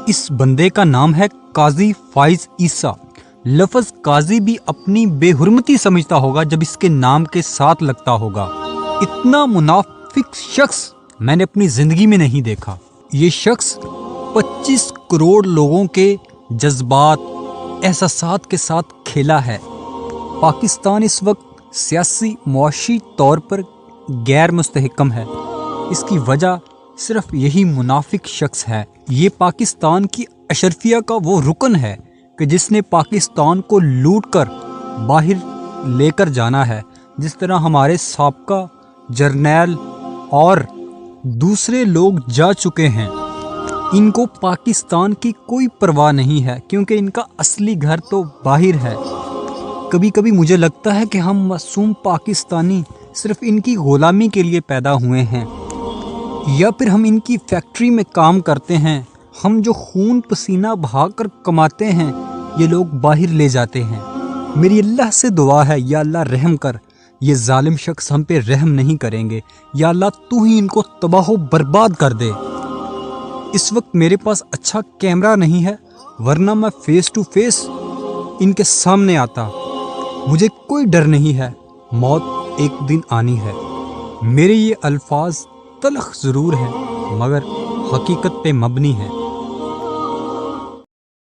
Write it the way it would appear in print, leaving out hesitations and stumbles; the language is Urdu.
اس بندے کا نام ہے قاضی فائز عیسیٰ۔ لفظ قاضی بھی اپنی بے حرمتی سمجھتا ہوگا جب اس کے نام کے ساتھ لگتا ہوگا۔ اتنا منافق شخص میں نے اپنی زندگی میں نہیں دیکھا۔ یہ شخص 25 کروڑ لوگوں کے جذبات احساسات کے ساتھ کھیلا ہے۔ پاکستان اس وقت سیاسی معاشی طور پر غیر مستحکم ہے۔ اس کی وجہ صرف یہی منافق شخص ہے۔ یہ پاکستان کی اشرفیہ کا وہ رکن ہے کہ جس نے پاکستان کو لوٹ کر باہر لے کر جانا ہے، جس طرح ہمارے سابقہ جرنیل اور دوسرے لوگ جا چکے ہیں۔ ان کو پاکستان کی کوئی پرواہ نہیں ہے کیونکہ ان کا اصلی گھر تو باہر ہے۔ کبھی کبھی مجھے لگتا ہے کہ ہم معصوم پاکستانی صرف ان کی غلامی کے لیے پیدا ہوئے ہیں، یا پھر ہم ان کی فیکٹری میں کام کرتے ہیں۔ ہم جو خون پسینہ بہا کر کماتے ہیں یہ لوگ باہر لے جاتے ہیں۔ میری اللہ سے دعا ہے، یا اللہ رحم کر، یہ ظالم شخص ہم پہ رحم نہیں کریں گے۔ یا اللہ تو ہی ان کو تباہ و برباد کر دے۔ اس وقت میرے پاس اچھا کیمرہ نہیں ہے، ورنہ میں فیس ٹو فیس ان کے سامنے آتا۔ مجھے کوئی ڈر نہیں ہے، موت ایک دن آنی ہے۔ میرے یہ الفاظ تلخ ضرور ہیں مگر حقیقت پہ مبنی ہیں۔